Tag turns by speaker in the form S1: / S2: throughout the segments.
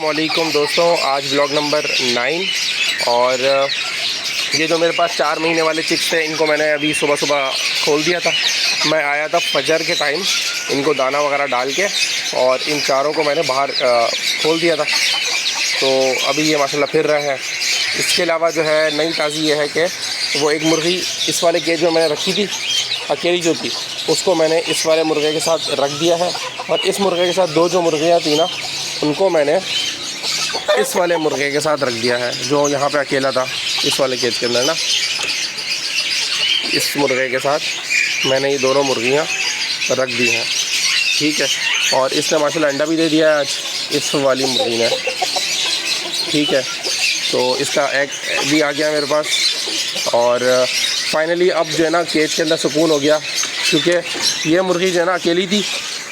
S1: वालेकुम दोस्तों, आज ब्लॉग नंबर 9 और ये जो मेरे पास 4 महीने वाले चिक्स थे, इनको मैंने अभी सुबह सुबह खोल दिया था। मैं आया था फजर के टाइम इनको दाना वगैरह डाल के, और इन चारों को मैंने बाहर खोल दिया था। तो अभी ये माशाल्लाह फिर रहा है। इसके अलावा जो है नई ताज़ी ये है कि वो एक मुर्गी इस वाले केज में मैंने रखी थी, अकेली जो थी, उसको मैंने इस वाले मुर्गे के साथ रख दिया है। और इस मुर्गे के साथ दो जो मुर्गियाँ थी ना, उनको मैंने इस वाले मुर्गे के साथ रख दिया है, जो यहाँ पे अकेला था इस वाले केज के अंदर ना। इस मुर्गे के साथ मैंने ये दोनों मुर्गियाँ रख दी हैं, ठीक है। और इसने माशाल्लाह अंडा भी दे दिया है आज, इस वाली मुर्गी ने, ठीक है। तो इसका एग भी आ गया मेरे पास। और फाइनली अब जो है ना केज के अंदर सुकून हो गया, क्योंकि ये मुर्गी जो है ना अकेली थी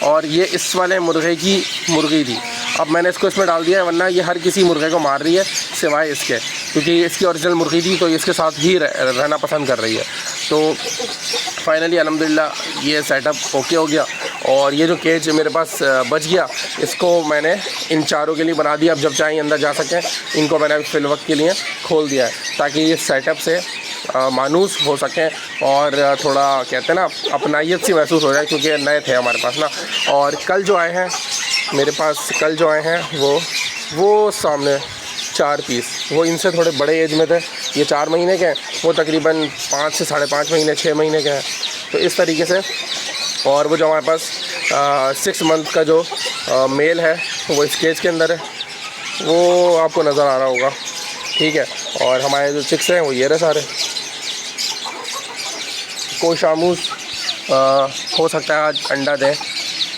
S1: और ये इस वाले मुर्गे की मुर्गी थी। अब मैंने इसको इसमें डाल दिया है, वरना ये हर किसी मुर्गे को मार रही है सिवाय इसके, क्योंकि ये इसकी ओरिजिनल मुर्गी थी, तो ये इसके साथ ही रहना पसंद कर रही है। तो फाइनली अल्हम्दुलिल्लाह ये सेटअप ओके हो गया। और ये जो केज मेरे पास बच गया, इसको मैंने इन चारों के लिए बना दिया। अब जब चाहे अंदर जा सकें, इनको मैंने फिल वक्त के लिए खोल दिया है, ताकि ये सेटअप से मानूस हो सकें और थोड़ा कहते हैं ना अपनाइयत सी महसूस हो जाए, क्योंकि नए थे हमारे पास ना। और कल जो आए हैं मेरे पास, कल जो आए हैं वो सामने 4 पीस, वो इनसे थोड़े बड़े एज में थे। ये 4 महीने के हैं, वो तकरीबन 5 से 5.5 महीने 6 महीने के हैं। तो इस तरीके से। और वो जो हमारे पास 6 मंथ का जो मेल है, वो इस केज के अंदर है, वो आपको नज़र आ रहा होगा, ठीक है। और हमारे जो चिक्स हैं वो ये रहे सारे। कोई शामूस हो सकता है आज अंडा दें,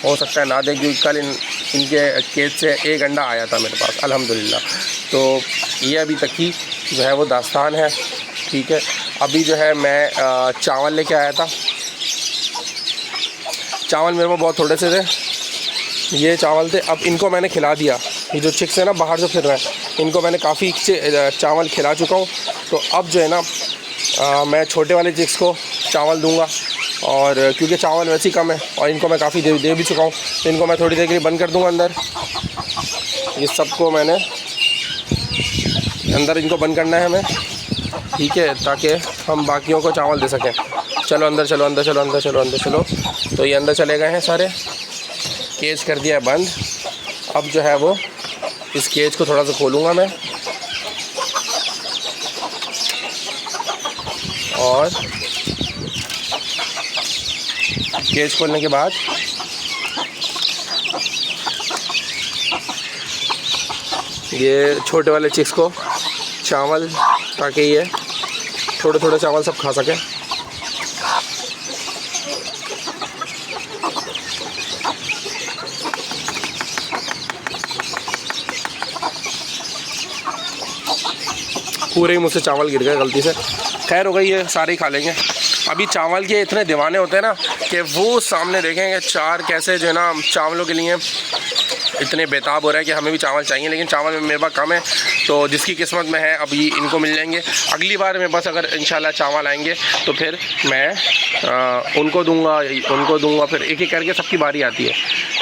S1: हो सकता है ना दें, क्योंकि कल इनके केज से एक अंडा आया था मेरे पास अल्हम्दुलिल्लाह। तो ये अभी तक की जो है वो दास्तान है, ठीक है। अभी जो है मैं चावल लेके आया था। चावल मेरे को बहुत थोड़े से थे, ये चावल थे। अब इनको मैंने खिला दिया, ये जो चिक्स है ना बाहर जो फिर रहे हैं, इनको मैंने काफ़ी चावल खिला चुका हूँ। तो अब जो है ना मैं छोटे वाले चिक्स को चावल दूंगा, और क्योंकि चावल वैसे ही कम है और इनको मैं काफ़ी दे भी चुका हूँ, तो इनको मैं थोड़ी देर के लिए बंद कर दूंगा अंदर। ये सबको मैंने अंदर इनको बंद करना है हमें, ठीक है, ताकि हम बाकियों को चावल दे सकें। चलो अंदर चलो, अंदर चलो, अंदर चलो, अंदर चलो। तो ये अंदर चले गए हैं सारे, केज कर दिया है बंद। अब जो है वो इस केज को थोड़ा सा खोलूँगा मैं, और केज खोलने के बाद ये छोटे वाले चिक्स को चावल, ताकि ये थोड़े थोड़े चावल सब खा सकें। पूरे ही मुझसे चावल गिर गए गलती से, खैर हो गई, ये सारे ही खा लेंगे। अभी चावल के इतने दीवाने होते हैं ना कि वो सामने देखेंगे 4 कैसे जो है ना चावलों के लिए इतने बेताब हो रहा है कि हमें भी चावल चाहिए, लेकिन चावल मेरे पास कम है। तो जिसकी किस्मत में है अभी इनको मिल जाएंगे। अगली बार मेरे पास अगर इंशाल्लाह चावल आएंगे तो फिर मैं उनको दूंगा, फिर एक एक करके सबकी बारी आती है।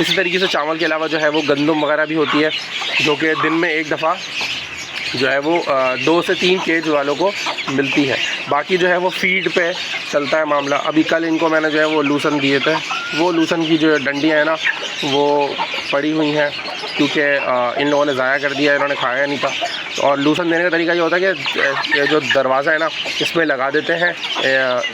S1: इसी तरीके से चावल के अलावा जो है वो गंदम वगैरह भी होती है, जो कि दिन में एक दफ़ा जो है वो 2 से 3 केज वालों को मिलती है। बाकी जो है वो फीड पे चलता है मामला। अभी कल इनको मैंने जो है वो लूसन दिए थे, वो लूसन की जो डंडियाँ हैं ना वो पड़ी हुई हैं, क्योंकि इन लोगों ने ज़ाया कर दिया, इन्होंने खाया नहीं था। और लूसन देने का तरीका ये होता है कि जो दरवाज़ा है ना इसमें लगा देते हैं,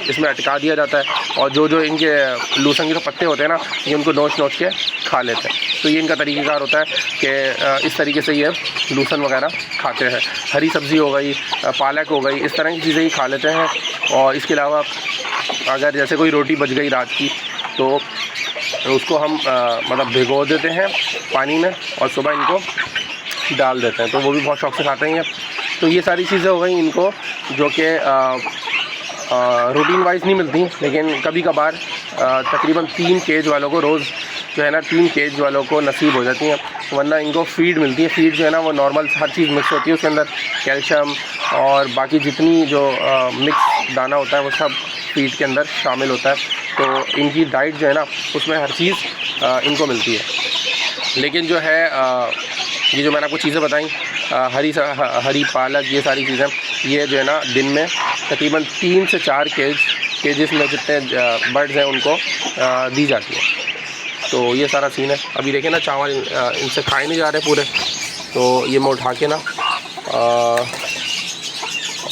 S1: इसमें अटका दिया जाता है, और जो इनके लूसन के जो पत्ते होते हैं ना, ये उनको नोच के खा लेते हैं। तो ये इनका तरीक़ाकार होता है कि इस तरीके से ये लूसन वगैरह खाते हैं। हरी सब्ज़ी हो गई, पालक हो गई, इस तरह की चीज़ें ही खा लेते हैं। और इसके अलावा अगर जैसे कोई रोटी बच गई रात की, तो उसको हम मतलब भिगो देते हैं पानी में, और सुबह इनको डाल देते हैं, तो वो भी बहुत शौक़ से खाते हैं। तो ये सारी चीज़ें हो गई इनको, जो कि रूटीन वाइज नहीं मिलती, लेकिन कभी कभार तकरीबन 3 केज वालों को रोज़ जो है ना 3 केज वालों को नसीब हो जाती हैं, वरना इनको फ़ीड मिलती है। फ़ीड जो है ना वो नॉर्मल हर चीज़ मिक्स होती है, उसके अंदर कैल्शियम और बाकी जितनी जो मिक्स दाना होता है वो सब फ़ीड के अंदर शामिल होता है। तो इनकी डाइट जो है ना उसमें हर चीज़ इनको मिलती है। लेकिन जो है ये जो मैंने आपको चीज़ें बताई, हरी पालक, ये सारी चीज़ें, ये जो है ना दिन में तकरीबन 3 से 4 केजेस में जितने बर्ड्स हैं उनको दी जाती है। तो ये सारा सीन है। अभी देखें ना चावल इनसे खाए नहीं जा रहे पूरे, तो ये मैं उठा के ना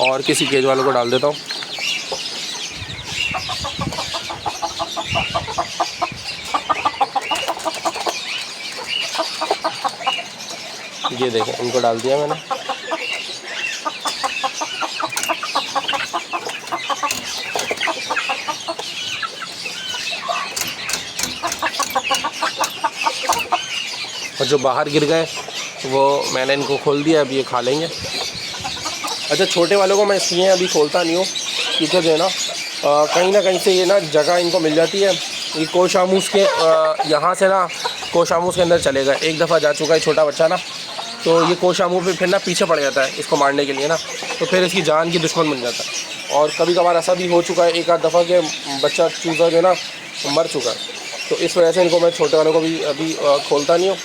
S1: और किसी केज वालों को डाल देता हूँ। ये देखें इनको डाल दिया मैंने। और जो बाहर गिर गए वो मैंने इनको खोल दिया, अभी ये खा लेंगे। अच्छा, छोटे वालों को मैं इसलिए अभी खोलता नहीं हूँ क्योंकि जो है ना कहीं ना कहीं से ये ना जगह इनको मिल जाती है। ये कोशामूस के यहाँ से ना कोशामूस के अंदर चलेगा। एक दफ़ा जा चुका है छोटा बच्चा ना, तो ये कोशामूस पे फिर ना पीछे पड़ जाता है इसको मारने के लिए ना, तो फिर इसकी जान की दुश्मन बन जाता है। और कभी कभार ऐसा भी हो चुका है एक आध दफ़ा के बच्चा चूज़ा जो है ना मर चुका है। तो इस वजह से इनको मैं छोटे वालों को भी अभी खोलता नहीं हूँ,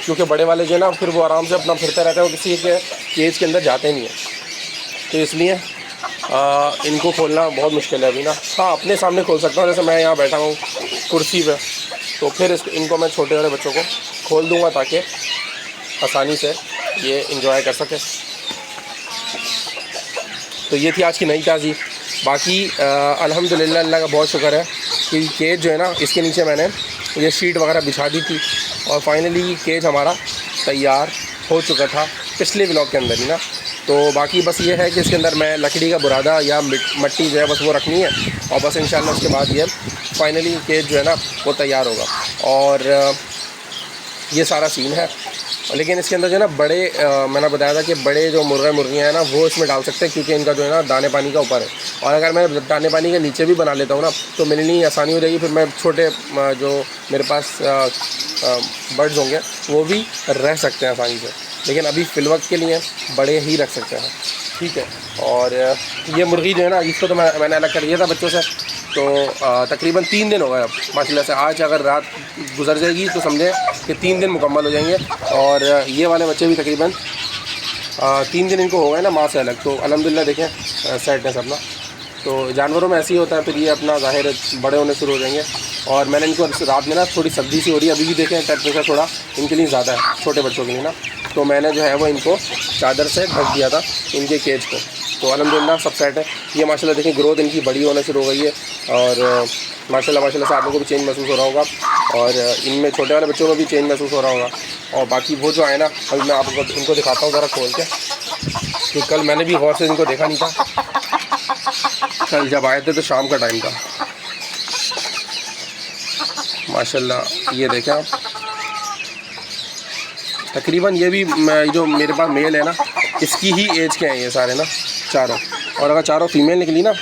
S1: क्योंकि बड़े वाले जो है ना फिर वो आराम से अपना फिरते रहते हैं, वो किसी के केज के अंदर जाते नहीं हैं। तो इसलिए इनको खोलना बहुत मुश्किल है अभी ना। हाँ, अपने सामने खोल सकता हूँ, जैसे मैं यहाँ बैठा हूँ कुर्सी पे, तो फिर इनको मैं छोटे वाले बच्चों को खोल दूँगा ताकि आसानी से ये इंजॉय कर सके। तो ये थी आज की नई ताज़ी। बाकी अल्हम्दुलिल्लाह अल्लाह का बहुत शुक्र है कि केज जो है ना इसके नीचे मैंने ये शीट वगैरह बिछा दी थी और फाइनली केज हमारा तैयार हो चुका था पिछले व्लॉग के अंदर ही ना। तो बाकी बस ये है कि इसके अंदर मैं लकड़ी का बुरादा या मिट्टी जो है बस वो रखनी है और बस इंशाल्लाह उसके बाद ये फाइनली केज जो है ना वो तैयार होगा। और ये सारा सीन है। लेकिन इसके अंदर जो है ना बड़े मैंने बताया था कि बड़े जो मुर्गे मुर्गियाँ हैं ना वो इसमें डाल सकते हैं, क्योंकि इनका जो है ना दाने पानी का ऊपर है। और अगर मैं दाने पानी के नीचे भी बना लेता हूँ ना तो मेरे लिए आसानी हो जाएगी। फिर मैं छोटे जो मेरे पास बर्ड्स होंगे वो भी रह सकते हैं आसानी से। लेकिन अभी फ़िलवक्त के लिए बड़े ही रख सकते हैं, ठीक है। और ये मुर्गी जो है ना इसको तो मैंने अलग कर दिया था बच्चों से। तो तकरीबन 3 दिन हो गए अब माशाल्लाह से। आज अगर रात गुजर जाएगी तो समझे कि 3 दिन मुकम्मल हो जाएंगे। और ये वाले बच्चे भी तकरीबन 3 दिन इनको हो गए ना माँ से अलग। तो अल्हम्दुलिल्लाह देखें सेट है सब ना। तो जानवरों में ऐसे ही होता है, फिर ये अपना ज़ाहिर बड़े होने शुरू हो जाएंगे। और मैंने इनको रात में ना थोड़ी सर्दी सी हो रही है, अभी भी देखें टेम्परेचर थोड़ा इनके लिए ज़्यादा है छोटे बच्चों के लिए ना। तो मैंने जो है वो इनको चादर से ढक दिया था इनके केज को। तो अल्हम्दुलिल्लाह सब सेट है। ये माशाल्लाह देखें ग्रोथ इनकी बड़ी होना शुरू हो गई है और माशाल्लाह से आप लोगों को भी चेंज महसूस हो रहा होगा और इनमें छोटे वाले बच्चों को भी चेंज महसूस हो रहा होगा। और बाकी वो जो आए ना अभी मैं आपको इनको दिखाता हूँ ज़रा खोल के, कि कल मैंने भी गौर से इनको देखा नहीं था। कल जब आए थे तो शाम का टाइम था माशाल्लाह। ये देखें आप, तकरीबन ये भी जो मेरे पास मेल है ना इसकी ही एज के हैं ये सारे ना चारों। और अगर चारों फीमेल निकली ना